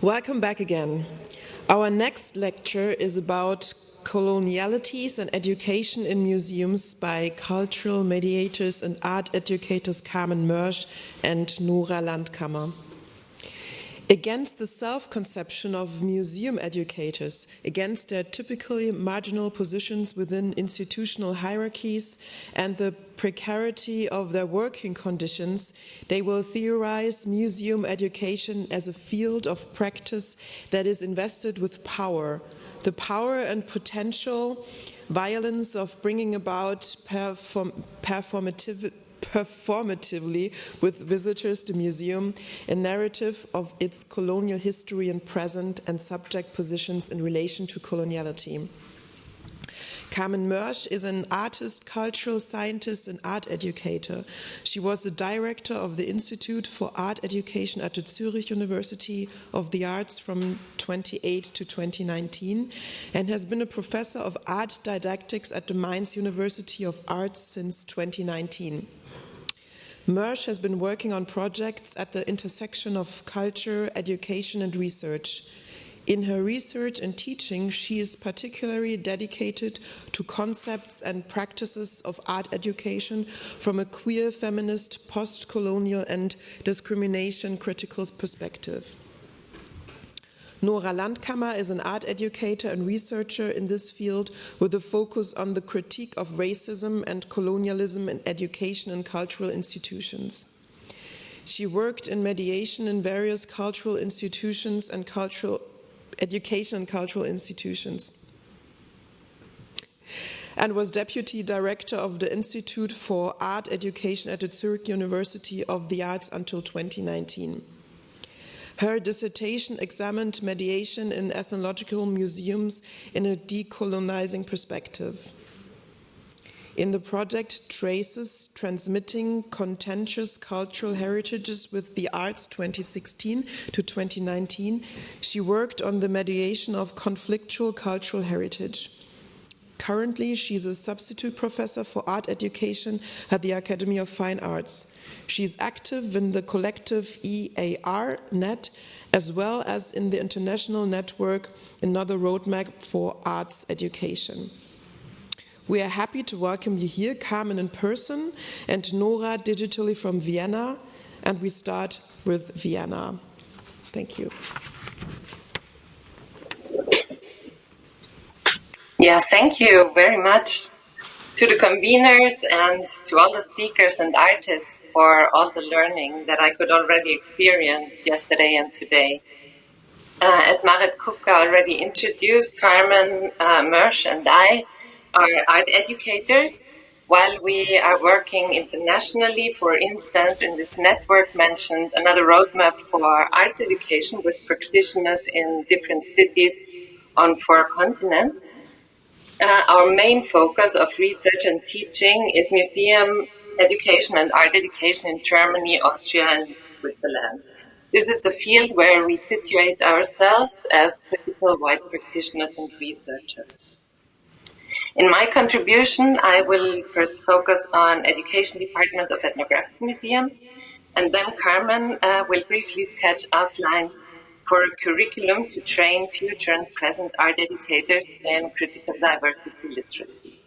Welcome back again. Our next lecture is about colonialities and education in museums by cultural mediators and art educators Carmen Mörsch and Nora Landkammer. Against the self-conception of museum educators, against their typically marginal positions within institutional hierarchies and the precarity of their working conditions, they will theorize museum education as a field of practice that is invested with power, the power and potential violence of bringing about performatively with visitors to museum a narrative of its colonial history and present and subject positions in relation to coloniality. Carmen Mörsch is an artist, cultural scientist, and art educator. She was the director of the Institute for Art Education at the Zurich University of the Arts from 2008 to 2019 and has been a professor of art didactics at the Mainz University of Arts since 2019. Mörsch has been working on projects at the intersection of culture, education, and research. In her research and teaching, she is particularly dedicated to concepts and practices of art education from a queer, feminist, post-colonial, and discrimination-critical perspective. Nora Landkammer is an art educator and researcher in this field with a focus on the critique of racism and colonialism in education and cultural institutions. She worked in mediation in various cultural institutions and education and cultural institutions, and was deputy director of the Institute for Art Education at the Zurich University of the Arts until 2019. Her dissertation examined mediation in ethnological museums in a decolonizing perspective. In the project Traces, Transmitting Contentious Cultural Heritages with the Arts 2016 to 2019, she worked on the mediation of conflictual cultural heritage. Currently, she's a substitute professor for art education at the Academy of Fine Arts. She's active in the collective EAR-Net, as well as in the international network Another Roadmap for Arts Education. We are happy to welcome you here, Carmen in person and Nora digitally from Vienna, and we start with Vienna. Thank you. Yeah, thank you very much to the conveners and to all the speakers and artists for all the learning that I could already experience yesterday and today. As Mahret Kupka already introduced, Carmen, Mörsch and I are art educators. While we are working internationally, for instance, in this network mentioned, Another Roadmap for Art Education with practitioners in different cities on 4 continents. Our main focus of research and teaching is museum education and art education in Germany, Austria, and Switzerland. This is the field where we situate ourselves as critical white practitioners and researchers. In my contribution, I will first focus on education departments of ethnographic museums, and then Carmen will briefly sketch outlines for a curriculum to train future and present art educators in critical diversity literacy.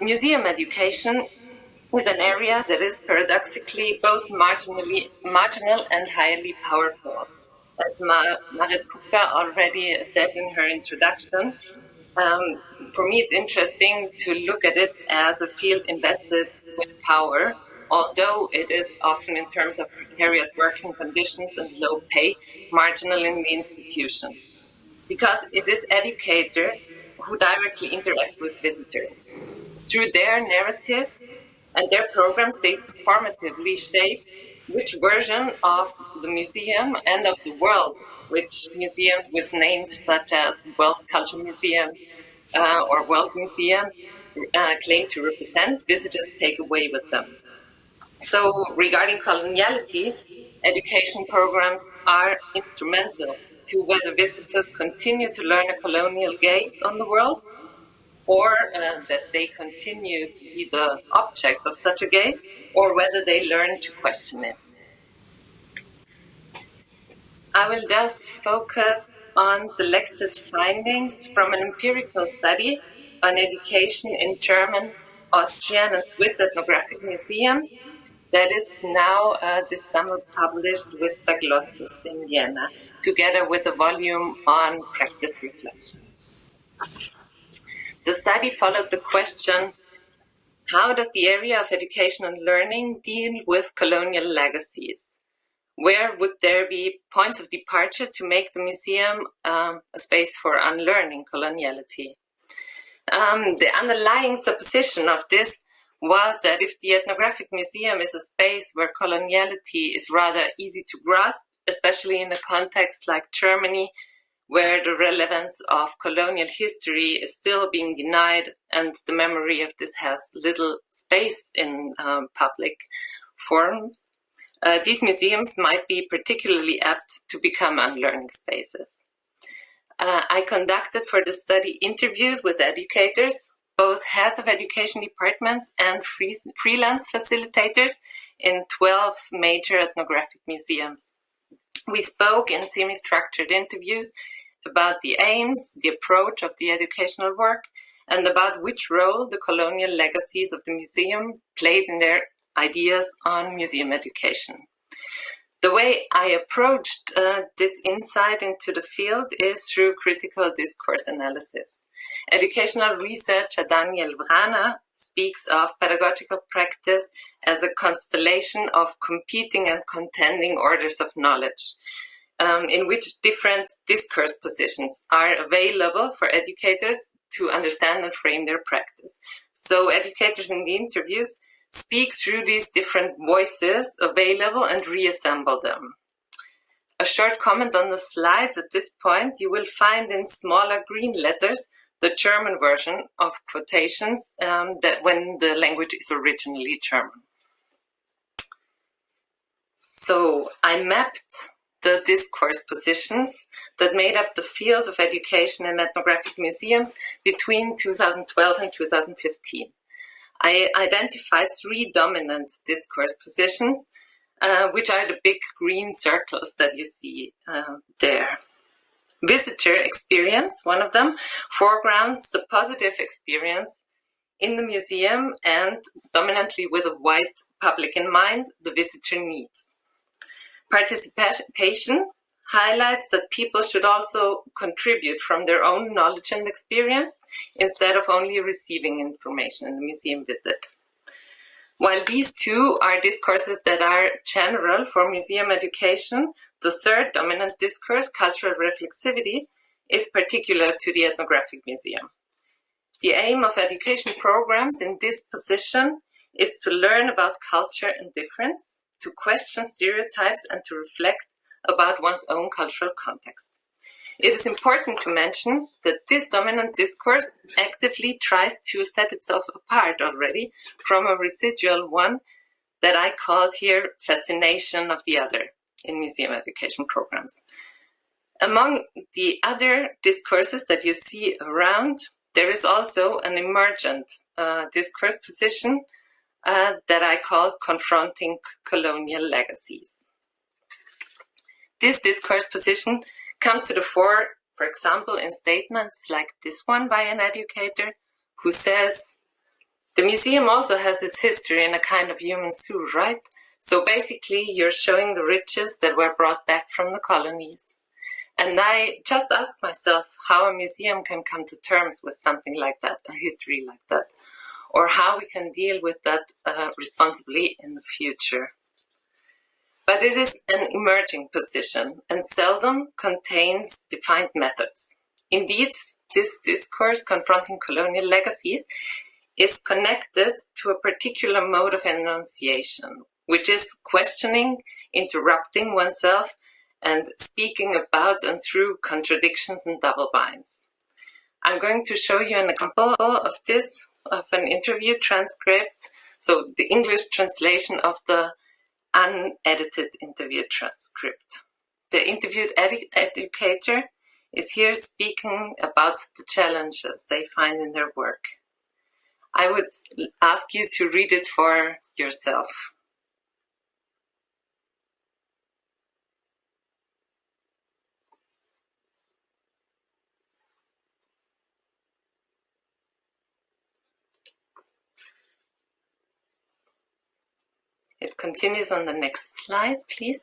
Museum education is an area that is paradoxically both marginal and highly powerful. As Mahret Kupka already said in her introduction, for me it's interesting to look at it as a field invested with power, although it is often in terms of precarious working conditions and low pay, marginal in the institution. Because it is educators who directly interact with visitors. Through their narratives and their programs, they formatively shape which version of the museum and of the world, which museums with names such as World Culture Museum or World Museum claim to represent, visitors take away with them. So regarding coloniality, education programs are instrumental to whether visitors continue to learn a colonial gaze on the world or that they continue to be the object of such a gaze, or whether they learn to question it. I will thus focus on selected findings from an empirical study on education in German, Austrian, and Swiss ethnographic museums that is now this summer published with Zaglossus in Vienna, together with a volume on practice reflection. The study followed the question, how does the area of education and learning deal with colonial legacies? Where would there be points of departure to make the museum a space for unlearning coloniality? The underlying supposition of this was that if the ethnographic museum is a space where coloniality is rather easy to grasp, especially in a context like Germany, where the relevance of colonial history is still being denied and the memory of this has little space in public forums, these museums might be particularly apt to become unlearning spaces. I conducted for the study interviews with educators, both heads of education departments and freelance facilitators in 12 major ethnographic museums. We spoke in semi-structured interviews about the aims, the approach of the educational work, and about which role the colonial legacies of the museum played in their ideas on museum education. The way I approached this insight into the field is through critical discourse analysis. Educational researcher Daniel Vrana speaks of pedagogical practice as a constellation of competing and contending orders of knowledge, in which different discourse positions are available for educators to understand and frame their practice. So educators in the interviews speak through these different voices available and reassemble them. A short comment on the slides at this point, you will find in smaller green letters the German version of quotations that when the language is originally German. So I mapped the discourse positions that made up the field of education in ethnographic museums between 2012 and 2015. I identified 3 dominant discourse positions, which are the big green circles that you see there. Visitor experience, one of them, foregrounds the positive experience in the museum and, dominantly with a white public in mind, the visitor needs. Participation highlights that people should also contribute from their own knowledge and experience instead of only receiving information in the museum visit. While these 2 are discourses that are general for museum education, the third dominant discourse, cultural reflexivity, is particular to the ethnographic museum. The aim of education programs in this position is to learn about culture and difference, to question stereotypes, and to reflect about one's own cultural context. It is important to mention that this dominant discourse actively tries to set itself apart already from a residual one that I called here fascination of the other in museum education programs. Among the other discourses that you see around, there is also an emergent discourse position that I called confronting colonial legacies. This discourse position comes to the fore, for example, in statements like this one by an educator who says, the museum also has its history in a kind of human zoo, right? So basically you're showing the riches that were brought back from the colonies. And I just asked myself how a museum can come to terms with something like that, a history like that, or how we can deal with that responsibly in the future. But it is an emerging position and seldom contains defined methods. Indeed, this discourse confronting colonial legacies is connected to a particular mode of enunciation, which is questioning, interrupting oneself, and speaking about and through contradictions and double binds. I'm going to show you an example of this, of an interview transcript, so the English translation of the unedited interview transcript. The interviewed educator is here speaking about the challenges they find in their work. I would ask you to read it for yourself. It continues on the next slide, please.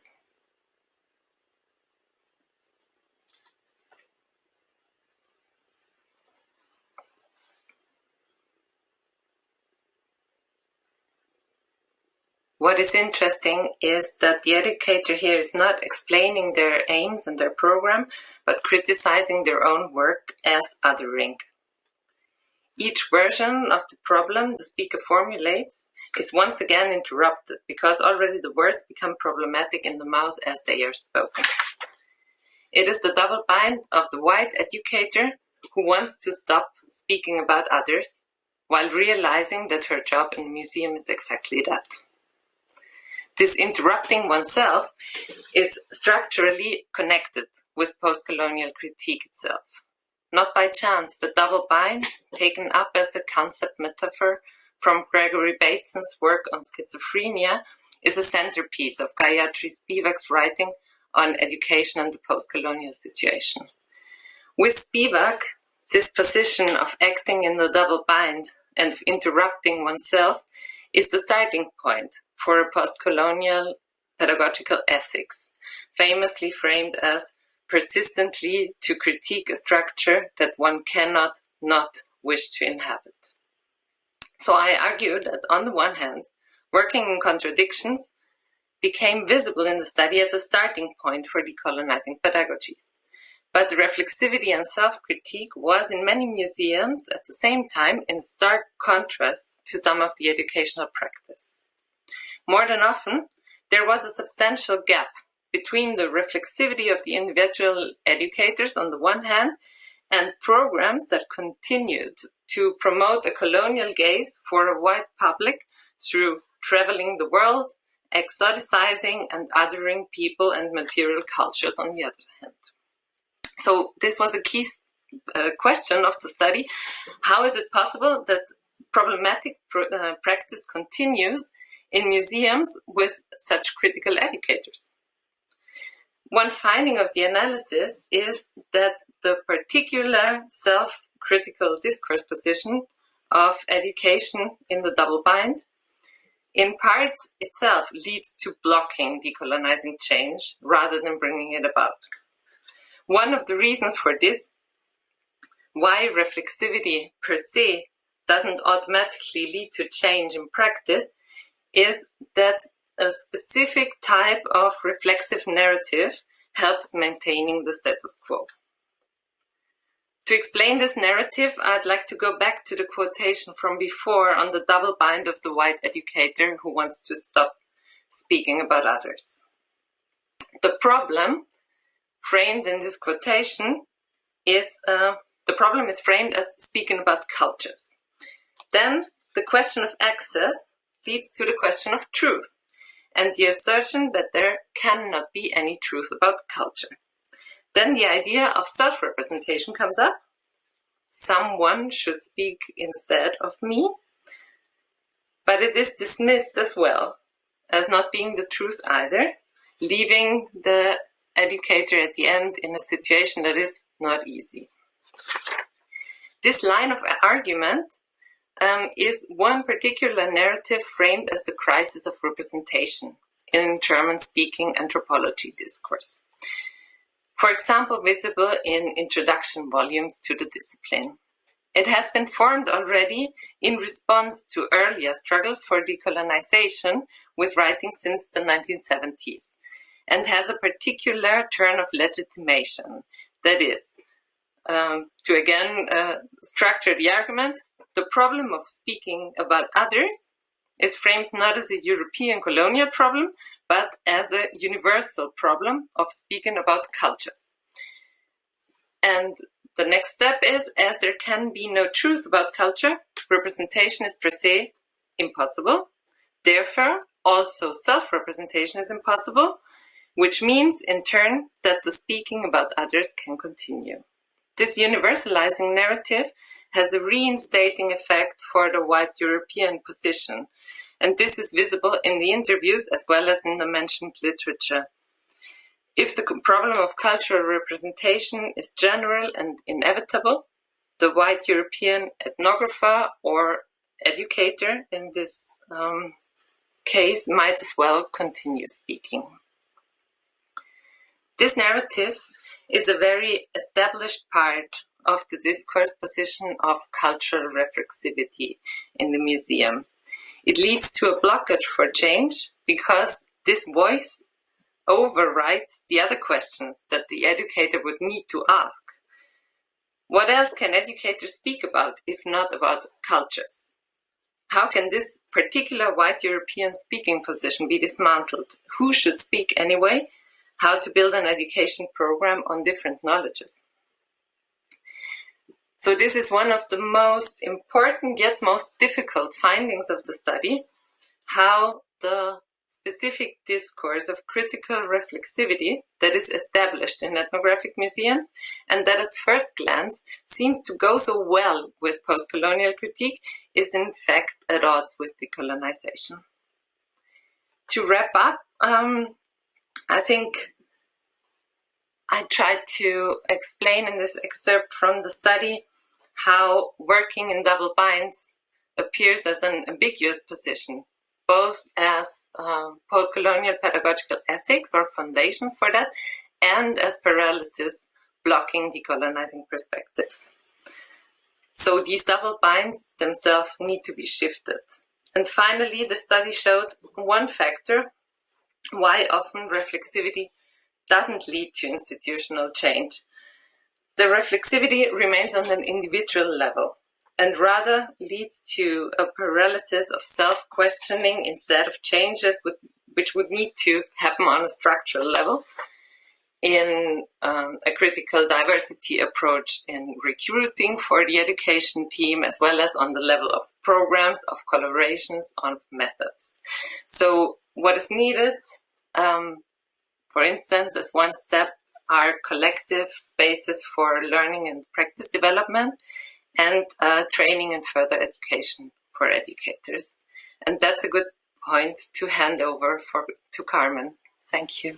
What is interesting is that the educator here is not explaining their aims and their program, but criticizing their own work as othering. Each version of the problem the speaker formulates is once again interrupted because already the words become problematic in the mouth as they are spoken. It is the double bind of the white educator who wants to stop speaking about others while realizing that her job in the museum is exactly that. This interrupting oneself is structurally connected with post-colonial critique itself. Not by chance, the double bind, taken up as a concept metaphor from Gregory Bateson's work on schizophrenia, is a centerpiece of Gayatri Spivak's writing on education and the post-colonial situation. With Spivak, this position of acting in the double bind and of interrupting oneself is the starting point for a post-colonial pedagogical ethics, famously framed as persistently to critique a structure that one cannot not wish to inhabit. So I argue that on the one hand, working in contradictions became visible in the study as a starting point for decolonizing pedagogies. But the reflexivity and self-critique was in many museums at the same time in stark contrast to some of the educational practice. More than often, there was a substantial gap between the reflexivity of the individual educators on the one hand and programs that continued to promote a colonial gaze for a wide public through traveling the world, exoticizing and othering people and material cultures on the other hand. So this was a key question of the study. How is it possible that problematic practice continues in museums with such critical educators? One finding of the analysis is that the particular self-critical discourse position of education in the double bind in part itself leads to blocking decolonizing change rather than bringing it about. One of the reasons for this, why reflexivity per se doesn't automatically lead to change in practice, is that a specific type of reflexive narrative helps maintaining the status quo. To explain this narrative, I'd like to go back to the quotation from before on the double bind of the white educator who wants to stop speaking about others. The problem framed in this quotation is, the problem is framed as speaking about cultures. Then the question of access leads to the question of truth and the assertion that there cannot be any truth about culture. Then the idea of self-representation comes up. Someone should speak instead of me, but it is dismissed as well as not being the truth either, leaving the educator at the end in a situation that is not easy. This line of argument is one particular narrative framed as the crisis of representation in German-speaking anthropology discourse. For example, visible in introduction volumes to the discipline. It has been formed already in response to earlier struggles for decolonization with writing since the 1970s, and has a particular turn of legitimation. That is, to again structure the argument, the problem of speaking about others is framed not as a European colonial problem, but as a universal problem of speaking about cultures. And the next step is, as there can be no truth about culture, representation is per se impossible. Therefore, also self-representation is impossible, which means, in turn, that the speaking about others can continue. This universalizing narrative has a reinstating effect for the white European position, and this is visible in the interviews as well as in the mentioned literature. If the problem of cultural representation is general and inevitable, the white European ethnographer or educator in this case might as well continue speaking. This narrative is a very established part of the discourse position of cultural reflexivity in the museum. It leads to a blockage for change because this voice overrides the other questions that the educator would need to ask. What else can educators speak about if not about cultures? How can this particular white European speaking position be dismantled? Who should speak anyway? How to build an education program on different knowledges? So this is one of the most important yet most difficult findings of the study, how the specific discourse of critical reflexivity that is established in ethnographic museums and that at first glance seems to go so well with post-colonial critique is in fact at odds with decolonization. To wrap up, I think I tried to explain in this excerpt from the study how working in double binds appears as an ambiguous position, both as post-colonial pedagogical ethics or foundations for that, and as paralysis blocking decolonizing perspectives. So these double binds themselves need to be shifted. And finally, the study showed one factor why often reflexivity doesn't lead to institutional change. The reflexivity remains on an individual level and rather leads to a paralysis of self-questioning instead of changes which would need to happen on a structural level in a critical diversity approach in recruiting for the education team, as well as on the level of programs, of collaborations, on methods. So what is needed, for instance, as one step, are collective spaces for learning and practice development and training and further education for educators. And that's a good point to hand over to Carmen. Thank you.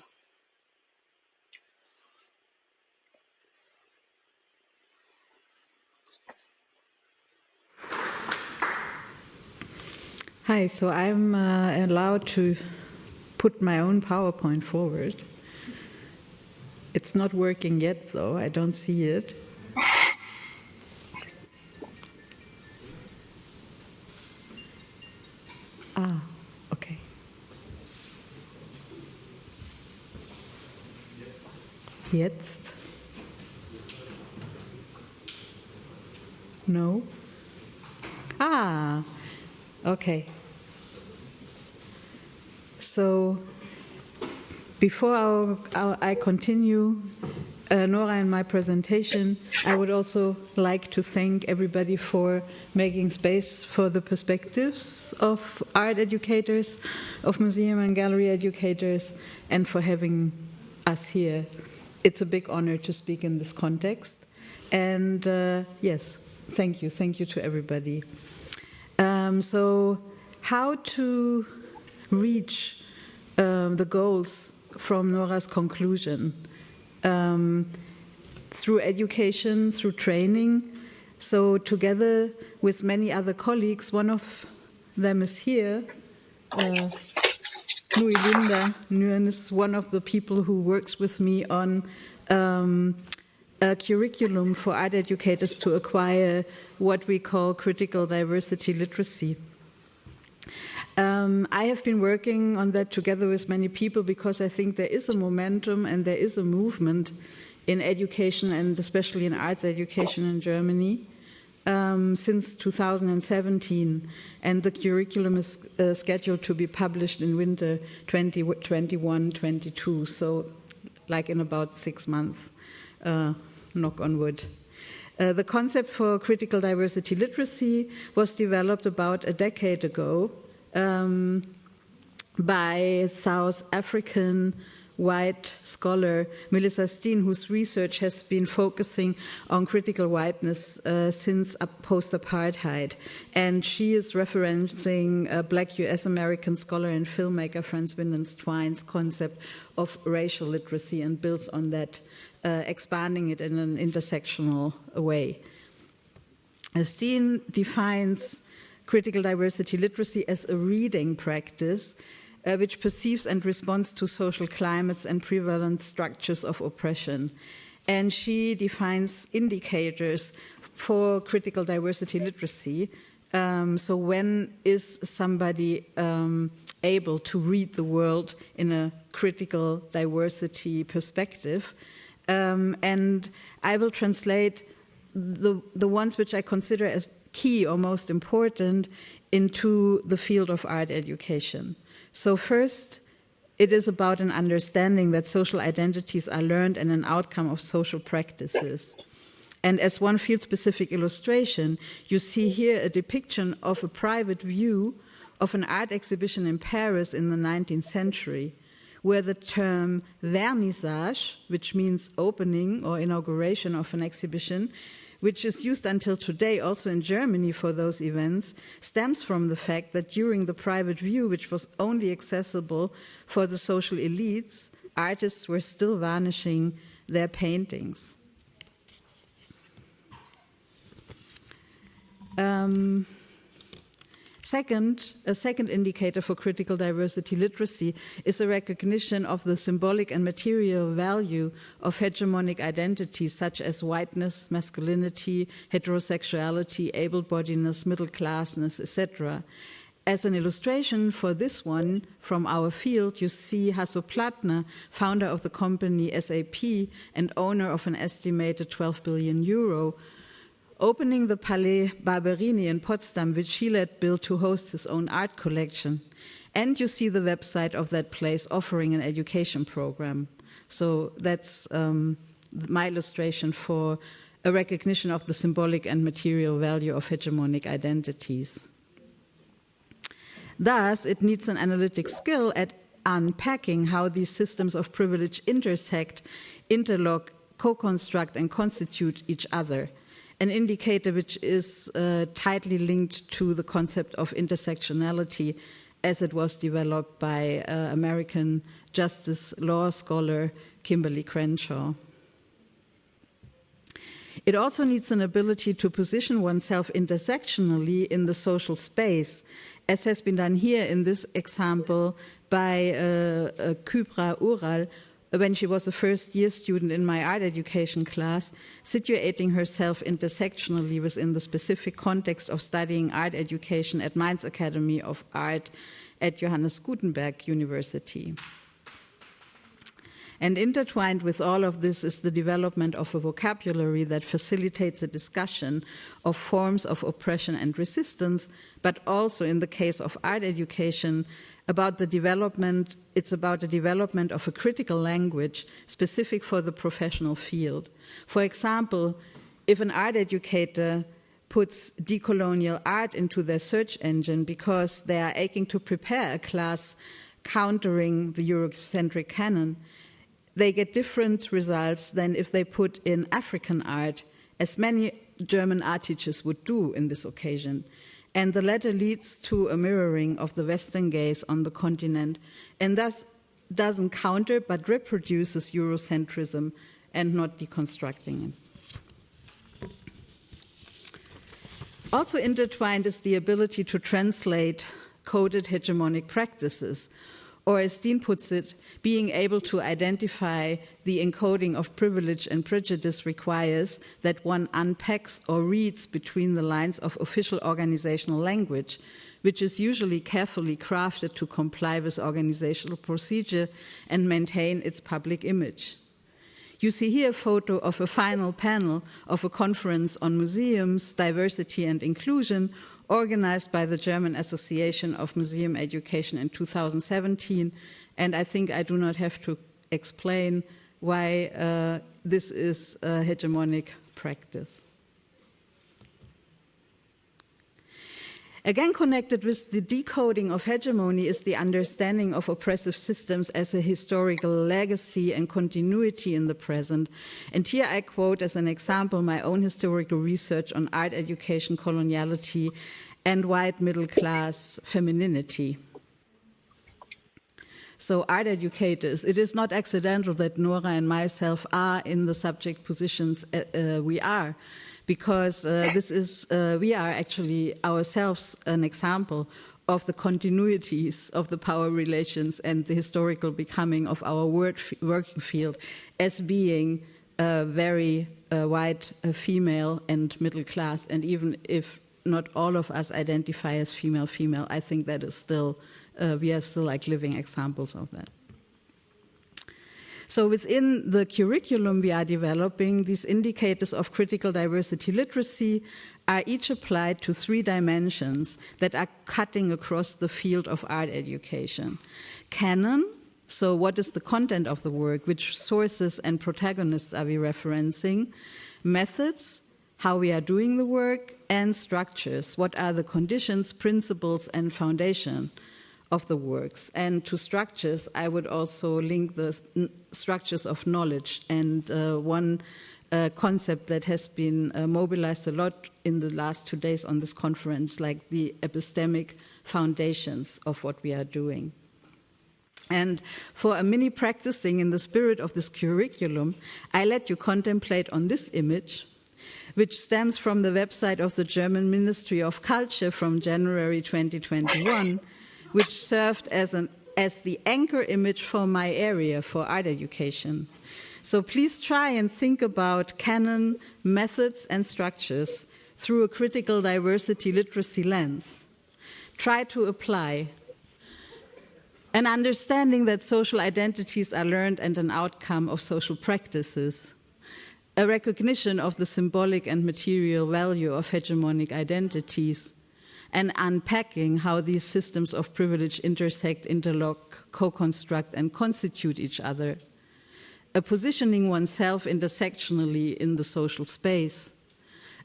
Hi, so I'm allowed to put my own PowerPoint forward. It's not working yet, though. I don't see it. Ah, okay. Jetzt? No? Ah, okay. So, before I continue, Nora, in my presentation, I would also like to thank everybody for making space for the perspectives of art educators, of museum and gallery educators, and for having us here. It's a big honor to speak in this context. And yes, thank you to everybody. So, how to reach the goals from Nora's conclusion, through education, through training. So together with many other colleagues, one of them is here, Nguyen is one of the people who works with me on a curriculum for art educators to acquire what we call critical diversity literacy. I have been working on that together with many people because I think there is a momentum and there is a movement in education and especially in arts education in Germany since 2017, and the curriculum is scheduled to be published in winter 2021-22, so like in about 6 months, knock on wood. The concept for critical diversity literacy was developed about a decade ago by South African white scholar, Melissa Steen, whose research has been focusing on critical whiteness since post-apartheid. And she is referencing a black US-American scholar and filmmaker Franz Winden-Twine's concept of racial literacy and builds on that, expanding it in an intersectional way. Steen defines critical diversity literacy as a reading practice which perceives and responds to social climates and prevalent structures of oppression. And she defines indicators for critical diversity literacy. So when is somebody able to read the world in a critical diversity perspective? And I will translate the ones which I consider as key or most important into the field of art education. So first, it is about an understanding that social identities are learned and an outcome of social practices. And as one field-specific illustration, you see here a depiction of a private view of an art exhibition in Paris in the 19th century, where the term vernissage, which means opening or inauguration of an exhibition, which is used until today also in Germany for those events, stems from the fact that during the private view, which was only accessible for the social elites, artists were still varnishing their paintings. A second indicator for critical diversity literacy is a recognition of the symbolic and material value of hegemonic identities such as whiteness, masculinity, heterosexuality, able-bodiedness, middle-classness, etc. As an illustration for this one from our field, you see Hasso Plattner, founder of the company SAP and owner of an estimated 12 billion euro, opening the Palais Barberini in Potsdam, which he let build to host his own art collection. And you see the website of that place offering an education program. So that's my illustration for a recognition of the symbolic and material value of hegemonic identities. Thus, it needs an analytic skill at unpacking how these systems of privilege intersect, interlock, co-construct, and constitute each other. An indicator which is tightly linked to the concept of intersectionality as it was developed by American justice law scholar Kimberly Crenshaw. It also needs an ability to position oneself intersectionally in the social space, as has been done here in this example by Kübra Ural, when she was a first-year student in my art education class, situating herself intersectionally within the specific context of studying art education at Mainz Academy of Art at Johannes Gutenberg University. And intertwined with all of this is the development of a vocabulary that facilitates a discussion of forms of oppression and resistance, but also in the case of art education, about the development, it's about the development of a critical language specific for the professional field. For example, if an art educator puts decolonial art into their search engine because they are aching to prepare a class countering the Eurocentric canon, they get different results than if they put in African art, as many German art teachers would do in this occasion. And the latter leads to a mirroring of the Western gaze on the continent, and thus doesn't counter but reproduces Eurocentrism and not deconstructing it. Also intertwined is the ability to translate coded hegemonic practices, or as Dean puts it, being able to identify the encoding of privilege and prejudice requires that one unpacks or reads between the lines of official organizational language, which is usually carefully crafted to comply with organizational procedure and maintain its public image. You see here a photo of a final panel of a conference on museums, diversity and inclusion, organized by the German Association of Museum Education in 2017, and I think I do not have to explain why this is a hegemonic practice. Again, connected with the decoding of hegemony is the understanding of oppressive systems as a historical legacy and continuity in the present. And here I quote as an example my own historical research on art education, coloniality, and white middle class femininity. So, art educators, it is not accidental that Nora and myself are in the subject positions we are, because we are actually ourselves an example of the continuities of the power relations and the historical becoming of our working field as being very white, female, and middle class. And even if not all of us identify as female, I think that is still, we are still like living examples of that. So within the curriculum we are developing, these indicators of critical diversity literacy are each applied to 3 dimensions that are cutting across the field of art education. Canon, so what is the content of the work, which sources and protagonists are we referencing? Methods, how we are doing the work, and structures, what are the conditions, principles, and foundation of the works. And to structures, I would also link the structures of knowledge. And one concept that has been mobilized a lot in the last 2 days on this conference, like the epistemic foundations of what we are doing. And for a mini practicing in the spirit of this curriculum, I let you contemplate on this image, which stems from the website of the German Ministry of Culture from January 2021, which served as the anchor image for my area for art education. So please try and think about canon, methods, and structures through a critical diversity literacy lens. Try to apply an understanding that social identities are learned and an outcome of social practices, a recognition of the symbolic and material value of hegemonic identities, and unpacking how these systems of privilege intersect, interlock, co-construct, and constitute each other, a positioning oneself intersectionally in the social space,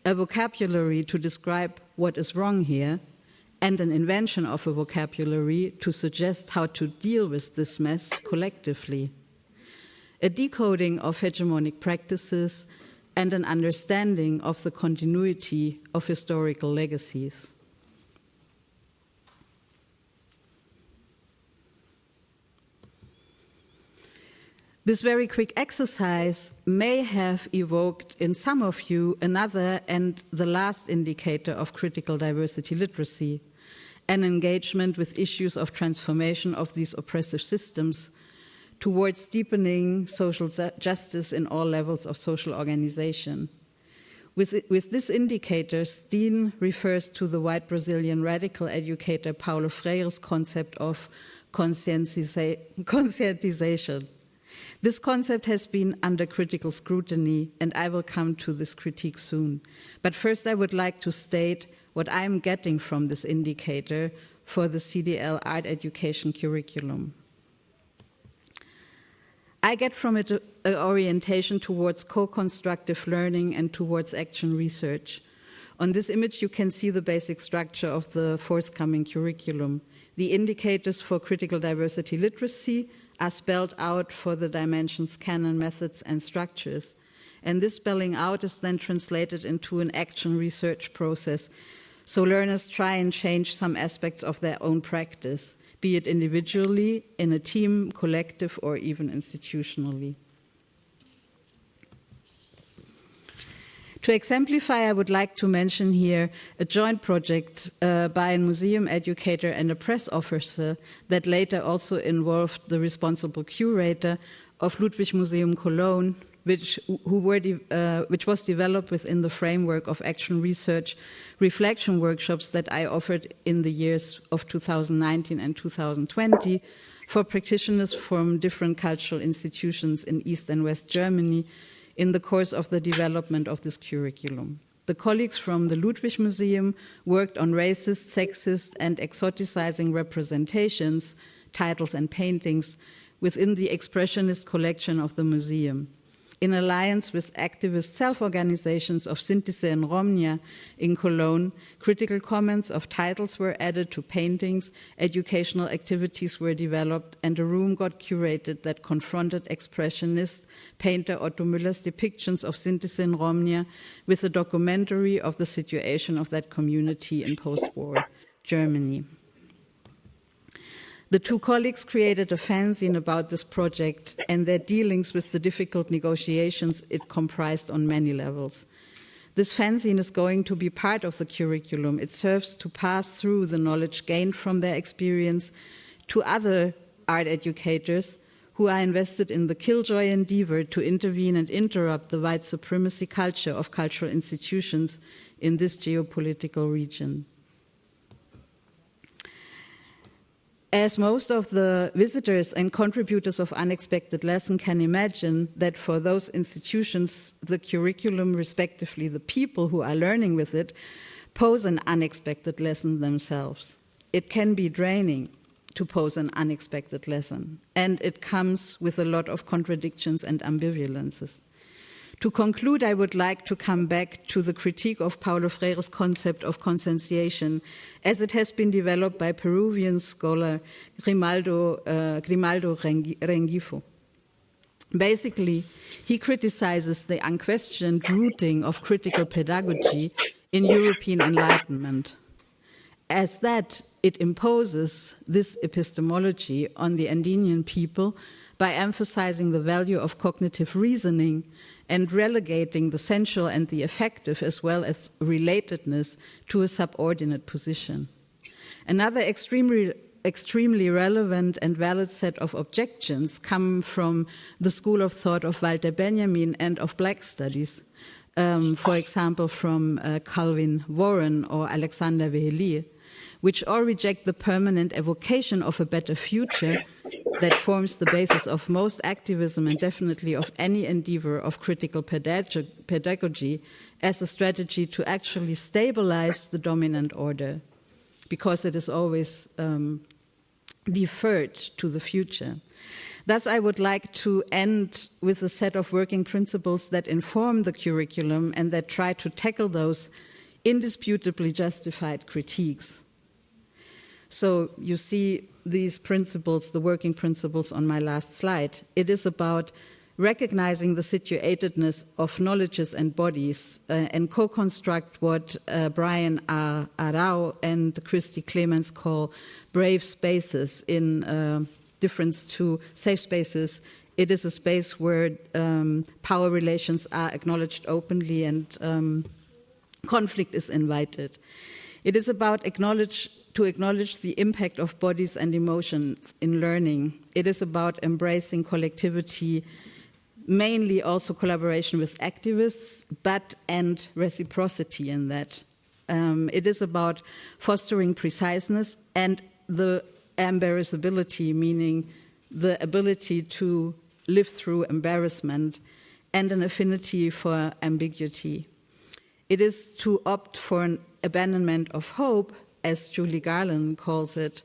a vocabulary to describe what is wrong here, and an invention of a vocabulary to suggest how to deal with this mess collectively, a decoding of hegemonic practices, and an understanding of the continuity of historical legacies. This very quick exercise may have evoked in some of you another and the last indicator of critical diversity literacy, an engagement with issues of transformation of these oppressive systems towards deepening social justice in all levels of social organization. With this indicator, Steen refers to the white Brazilian radical educator Paulo Freire's concept of conscientization. This concept has been under critical scrutiny, and I will come to this critique soon. But first, I would like to state what I'm getting from this indicator for the CDL art education curriculum. I get from it an orientation towards co-constructive learning and towards action research. On this image, you can see the basic structure of the forthcoming curriculum. The indicators for critical diversity literacy are spelled out for the dimensions canon, methods, and structures. And this spelling out is then translated into an action research process. So learners try and change some aspects of their own practice, be it individually, in a team, collective, or even institutionally. To exemplify, I would like to mention here a joint project by a museum educator and a press officer that later also involved the responsible curator of Ludwig Museum Cologne, which was developed within the framework of action research reflection workshops that I offered in the years of 2019 and 2020 for practitioners from different cultural institutions in East and West Germany in the course of the development of this curriculum. The colleagues from the Ludwig Museum worked on racist, sexist, and exoticizing representations, titles, and paintings within the expressionist collection of the museum. in alliance with activist self-organizations of Sintise and Romnia in Cologne, critical comments of titles were added to paintings, educational activities were developed, and a room got curated that confronted expressionist painter Otto Müller's depictions of Sintise and Romnia with a documentary of the situation of that community in post-war Germany. The two colleagues created a fanzine about this project and their dealings with the difficult negotiations it comprised on many levels. This fanzine is going to be part of the curriculum. It serves to pass through the knowledge gained from their experience to other art educators who are invested in the killjoy endeavor to intervene and interrupt the white supremacy culture of cultural institutions in this geopolitical region. As most of the visitors and contributors of Unexpected Lesson can imagine that for those institutions, the curriculum, respectively the people who are learning with it, pose an unexpected lesson themselves. It can be draining to pose an unexpected lesson, and it comes with a lot of contradictions and ambivalences. To conclude, I would like to come back to the critique of Paulo Freire's concept of conscientiation as it has been developed by Peruvian scholar Grimaldo Rengifo. Basically, he criticizes the unquestioned rooting of critical pedagogy in European Enlightenment. As that, it imposes this epistemology on the Andean people by emphasizing the value of cognitive reasoning and relegating the sensual and the affective as well as relatedness to a subordinate position. Another extremely relevant and valid set of objections come from the school of thought of Walter Benjamin and of Black studies, for example from Calvin Warren or Alexander Vehelier, which all reject the permanent evocation of a better future that forms the basis of most activism and definitely of any endeavor of critical pedagogy as a strategy to actually stabilize the dominant order, because it is always deferred to the future. Thus, I would like to end with a set of working principles that inform the curriculum and that try to tackle those indisputably justified critiques. So you see these principles, the working principles on my last slide. It is about recognizing the situatedness of knowledges and bodies and co-construct what Brian Arau and Christy Clemens call brave spaces in difference to safe spaces. It is a space where power relations are acknowledged openly and conflict is invited. It is about to acknowledge the impact of bodies and emotions in learning. It is about embracing collectivity, mainly also collaboration with activists, and reciprocity in that. It is about fostering preciseness and the embarrassability, meaning the ability to live through embarrassment, and an affinity for ambiguity. It is to opt for an abandonment of hope, as Julie Garland calls it,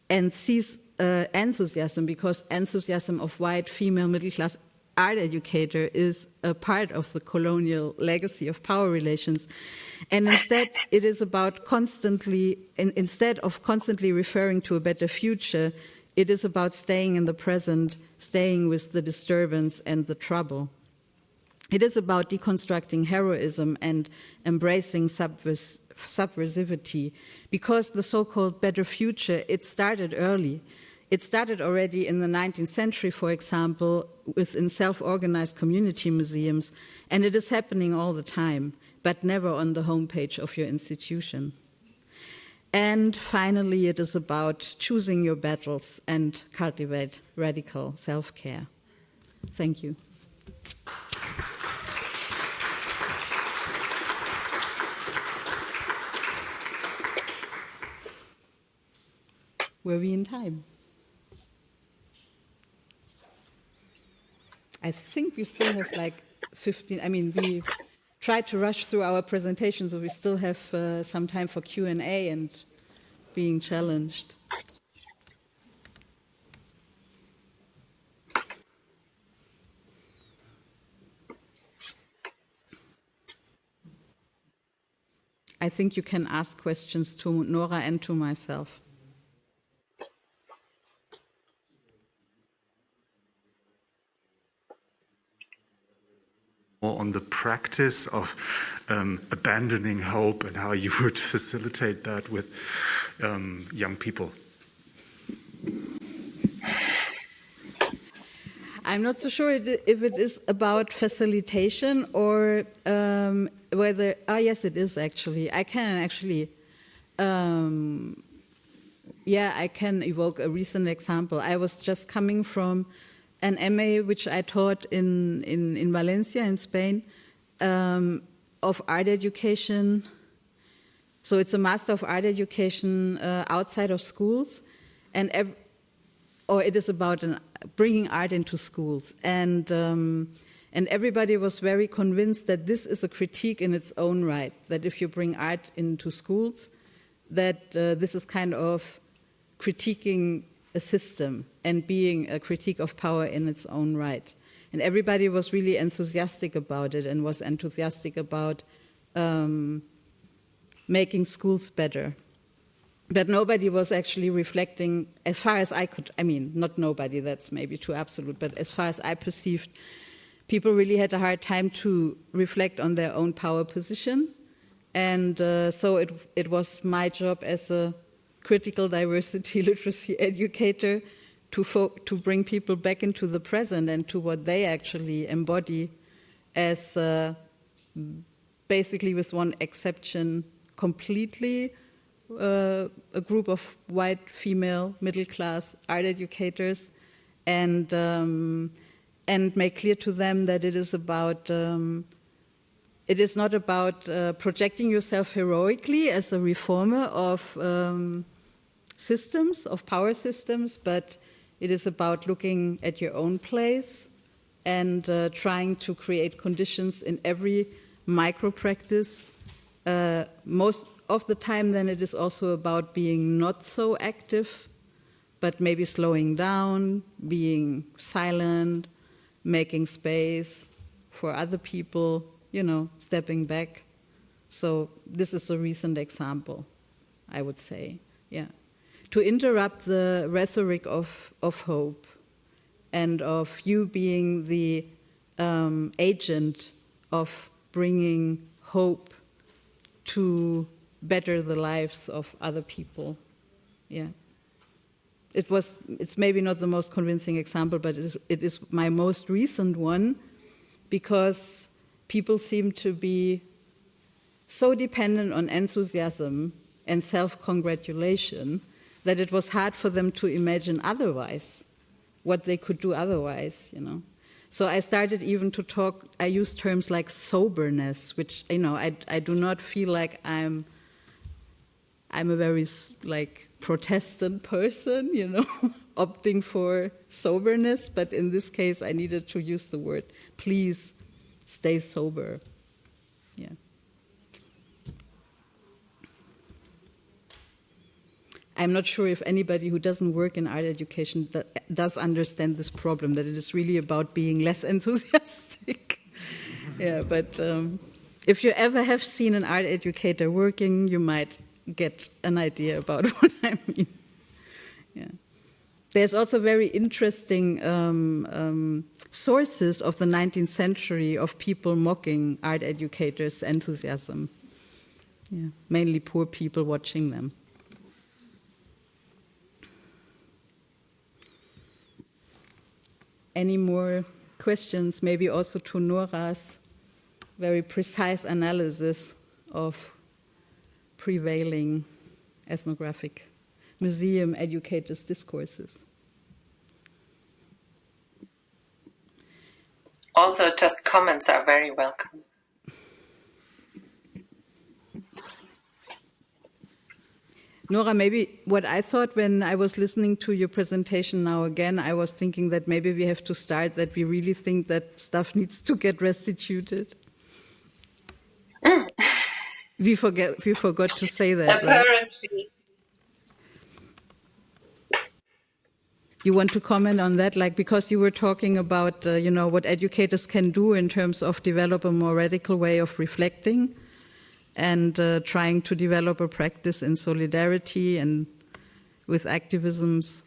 and seize enthusiasm, because enthusiasm of white female middle-class art educator is a part of the colonial legacy of power relations. And instead, it is about instead of constantly referring to a better future, it is about staying in the present, staying with the disturbance and the trouble. It is about deconstructing heroism and embracing subversivity, because the so-called better future, it started early. It started already in the 19th century, for example, within self-organized community museums, and it is happening all the time, but never on the homepage of your institution. And finally, it is about choosing your battles and cultivate radical self-care. Thank you. Were we in time? I think we still have like 15. I mean, we tried to rush through our presentation, so we still have some time for Q&A and being challenged. I think you can ask questions to Nora and to myself. On the practice of abandoning hope and how you would facilitate that with young people. I'm not so sure if it is about facilitation or whether... yes, it is actually. I can actually... I can evoke a recent example. I was just coming from an MA which I taught in Valencia in Spain of art education. So it's a Master of Art Education outside of schools, or it is about bringing art into schools. And everybody was very convinced that this is a critique in its own right, that if you bring art into schools, that this is kind of critiquing a system and being a critique of power in its own right. And everybody was really enthusiastic about it and was enthusiastic about making schools better. But nobody was actually reflecting, as far as I could, I mean, not nobody, that's maybe too absolute, but as far as I perceived, people really had a hard time to reflect on their own power position. And so it was my job as a critical diversity literacy educator to bring people back into the present and to what they actually embody as basically, with one exception, completely a group of white female middle-class art educators, and make clear to them that it is about it is not about projecting yourself heroically as a reformer of systems, of power systems, but it is about looking at your own place and trying to create conditions in every micro-practice. Most of the time, then, it is also about being not so active, but maybe slowing down, being silent, making space for other people, stepping back. So this is a recent example, I would say, yeah. To interrupt the rhetoric of hope and of you being the agent of bringing hope to better the lives of other people, yeah. It's maybe not the most convincing example, but it is my most recent one, because people seem to be so dependent on enthusiasm and self-congratulation that it was hard for them to imagine otherwise, what they could do otherwise, So I started even to talk, I use terms like soberness, which, I do not feel like I'm a very, Protestant person, opting for soberness, but in this case I needed to use the word, please stay sober, yeah. I'm not sure if anybody who doesn't work in art education does understand this problem, that it is really about being less enthusiastic. Yeah, but if you ever have seen an art educator working, you might get an idea about what I mean. Yeah. There's also very interesting sources of the 19th century of people mocking art educators' enthusiasm. Yeah, mainly poor people watching them. Any more questions, maybe also to Nora's very precise analysis of prevailing ethnographic museum educators' discourses? Also, just comments are very welcome. Nora, maybe what I thought when I was listening to your presentation now again, I was thinking that maybe we have to start that we really think that stuff needs to get restituted. We forgot to say that. Apparently. Right? You want to comment on that? Because you were talking about, what educators can do in terms of develop a more radical way of reflecting. and trying to develop a practice in solidarity and with activisms.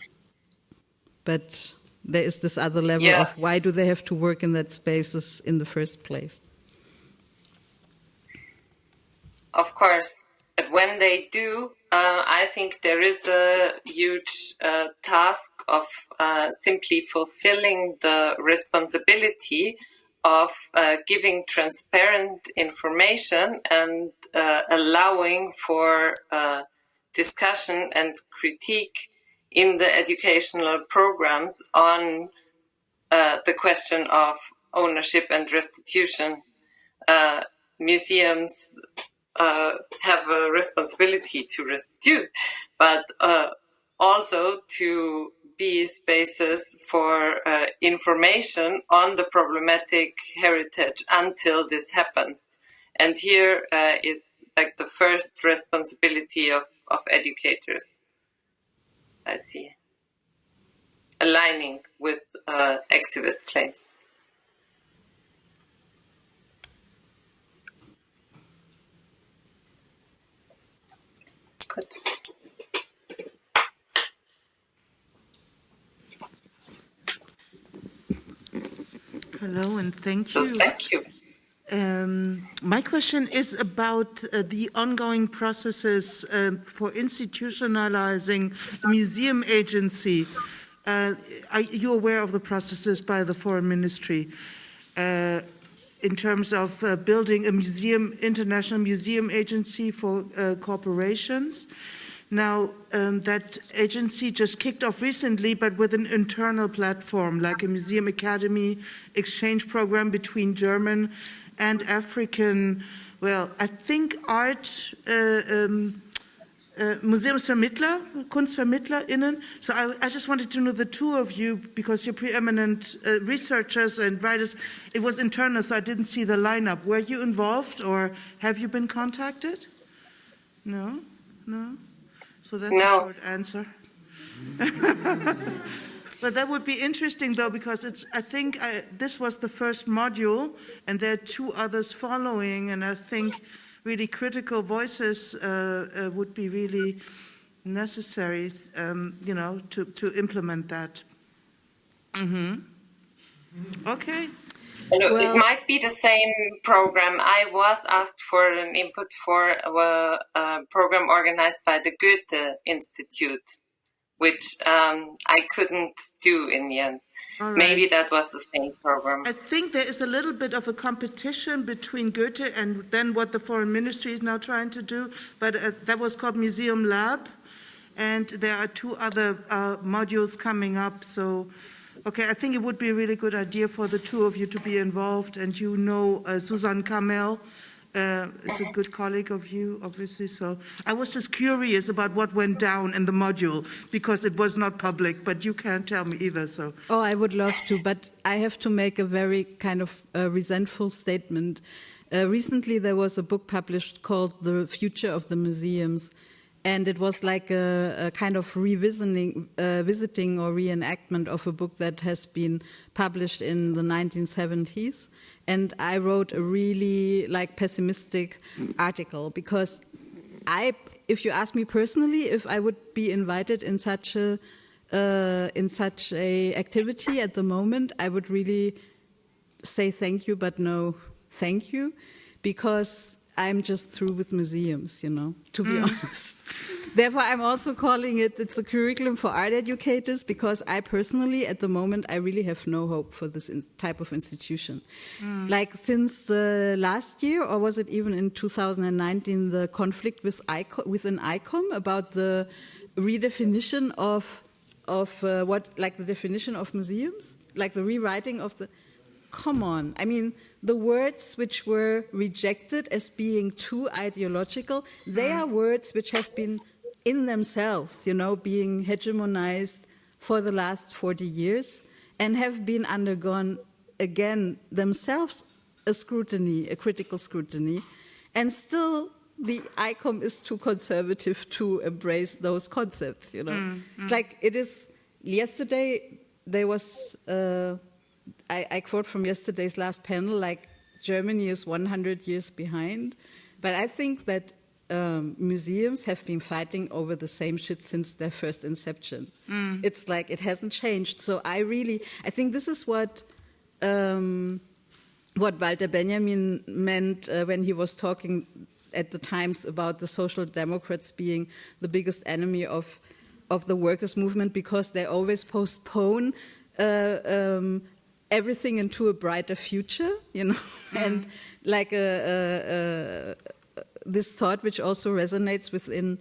But there is this other level of why do they have to work in that spaces in the first place? Of course. But when they do, I think there is a huge task of simply fulfilling the responsibility of giving transparent information and allowing for discussion and critique in the educational programs on the question of ownership and restitution. Museums have a responsibility to restitute, but also to be spaces for information on the problematic heritage until this happens. And here is like the first responsibility of educators, I see, aligning with activist claims. Good. Hello, and thank you. Thank you. My question is about the ongoing processes for institutionalizing a museum agency. Are you aware of the processes by the Foreign Ministry in terms of building a international museum agency for corporations? Now, that agency just kicked off recently, but with an internal platform, like a museum academy exchange program between German and African, well, I think art, Museumsvermittler, KunstvermittlerInnen. So I just wanted to know the two of you, because you're preeminent researchers and writers. It was internal, so I didn't see the lineup. Were you involved, or have you been contacted? No? No? So that's a short answer. But that would be interesting, though, because I think this was the first module, and there are two others following, and I think really critical voices would be really necessary, to implement that. Okay. Well, it might be the same program. I was asked for an input for a program organized by the Goethe Institute, which I couldn't do in the end. Right. Maybe that was the same program. I think there is a little bit of a competition between Goethe and then what the Foreign Ministry is now trying to do, but that was called Museum Lab, and there are two other modules coming up, so okay, I think it would be a really good idea for the two of you to be involved, and Susan Kamel is a good colleague of you, obviously, so I was just curious about what went down in the module, because it was not public, but you can't tell me either, so. Oh, I would love to, but I have to make a very kind of resentful statement. Recently there was a book published called The Future of the Museums, and it was like a kind of visiting or reenactment of a book that has been published in the 1970s. And I wrote a really pessimistic article, because if you ask me personally if I would be invited in such a activity at the moment, I would really say thank you, but no thank you, because I'm just through with museums, to be honest. Therefore, I'm also calling it's a curriculum for art educators, because I personally, at the moment, I really have no hope for this type of institution. Since last year, or was it even in 2019, the conflict within ICOM about the redefinition of the definition of museums, the rewriting of the. Come on, I mean, the words which were rejected as being too ideological, they are words which have been in themselves, being hegemonized for the last 40 years and have been undergone again themselves a critical scrutiny, and still the ICOM is too conservative to embrace those concepts, It's like it is, yesterday there was, I quote from yesterday's last panel, Germany is 100 years behind. But I think that museums have been fighting over the same shit since their first inception. It's like it hasn't changed. So I think this is what Walter Benjamin meant when he was talking at the Times about the Social Democrats being the biggest enemy of the workers' movement, because they always postpone everything into a brighter future, you know, and like this thought which also resonates within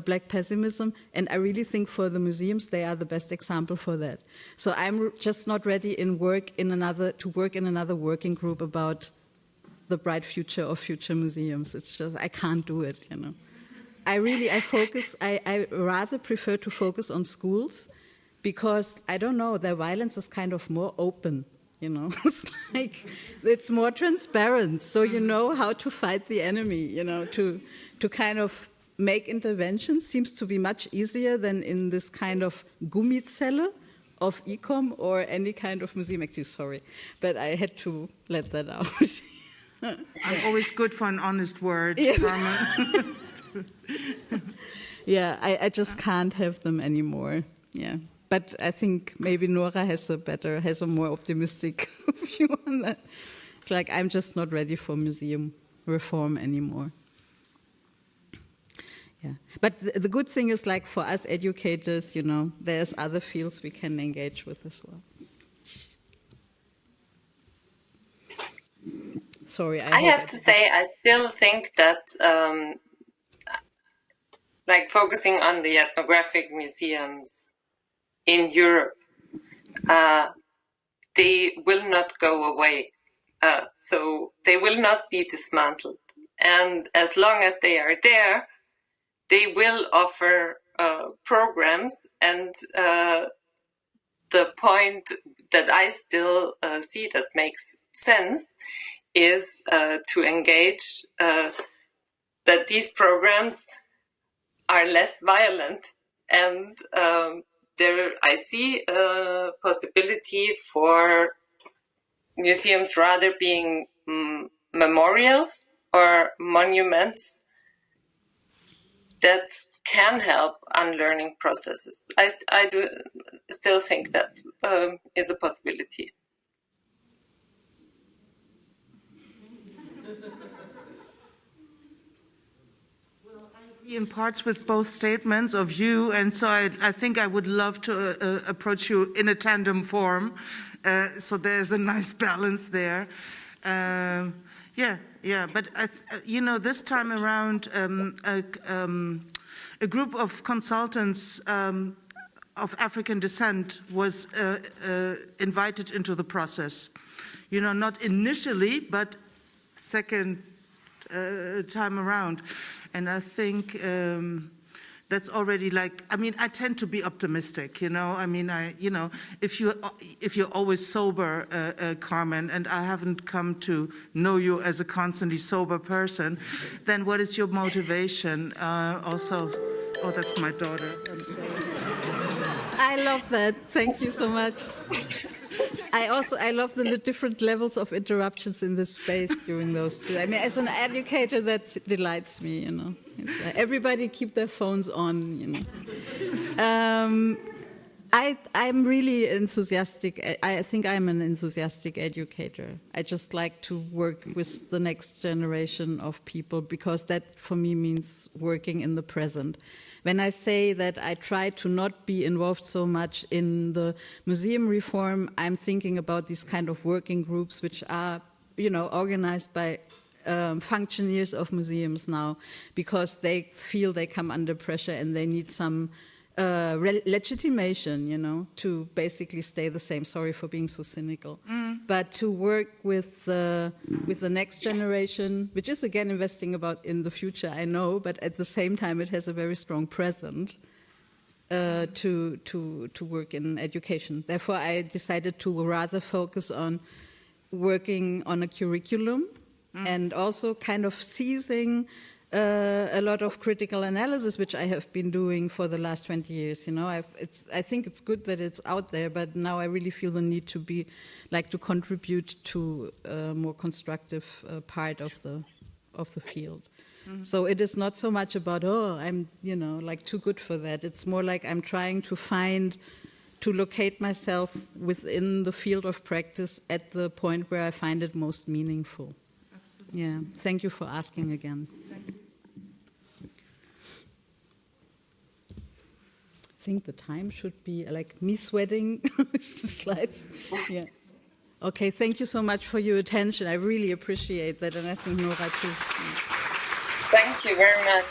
black pessimism. And I really think for the museums, they are the best example for that. So I'm just not ready to work in another working group about the bright future of future museums. It's just, I can't do it, you know. I rather prefer to focus on schools, because, I don't know, their violence is kind of more open, you know. It's like, it's more transparent, so you know how to fight the enemy, you know, to kind of make interventions seems to be much easier than in this kind of Gummizelle of Ecom or any kind of museum activity. Sorry, but I had to let that out. I'm always good for an honest word, yes. Carmen. Yeah, I just can't have them anymore. Yeah, but I think maybe Nora has a more optimistic view on that. It's like, I'm just not ready for museum reform anymore. Yeah, but the good thing is, like, for us educators, you know, there's other fields we can engage with as well. Sorry, I have to say, I still think that, like, focusing on the ethnographic museums in Europe, they will not go away. So they will not be dismantled. And as long as they are there, they will offer programs. And the point that I still see that makes sense is to engage that these programs are less violent, and there I see a possibility for museums rather being memorials or monuments that can help unlearning processes. I do still think that is a possibility. In parts with both statements of you, and so I think I would love to approach you in a tandem form. So there's a nice balance there. But you know, this time around, a group of consultants of African descent was invited into the process. You know, not initially, but second time around. And I think that's already, like, I mean, I tend to be optimistic, you know. I mean, if you're always sober, Carmen, and I haven't come to know you as a constantly sober person, then what is your motivation? Also, oh, that's my daughter. I'm sorry. I love that. Thank you so much. I love the different levels of interruptions in this space during those two. I mean, as an educator, that delights me, you know. Everybody keep their phones on, you know. I'm really enthusiastic. I think I'm an enthusiastic educator. I just like to work with the next generation of people, because that for me means working in the present. When I say that I try to not be involved so much in the museum reform, I'm thinking about these kind of working groups which are, you know, organized by functionaries of museums now, because they feel they come under pressure and they need some legitimation, you know, to basically stay the same. Sorry for being so cynical. But to work with the next generation, which is again investing in the future, I know, but at the same time it has a very strong present to work in education. Therefore, I decided to rather focus on working on a curriculum and also kind of seizing a lot of critical analysis, which I have been doing for the last 20 years. You know, I think it's good that it's out there, but now I really feel the need to contribute to a more constructive part of the field. So it is not so much about, oh, I'm, like too good for that. It's more like I'm trying to locate myself within the field of practice at the point where I find it most meaningful. Absolutely. Yeah, thank you for asking again. I think the time should be like me sweating with the slides. Yeah. Okay, thank you so much for your attention. I really appreciate that, and I think Nora too. Thank you very much.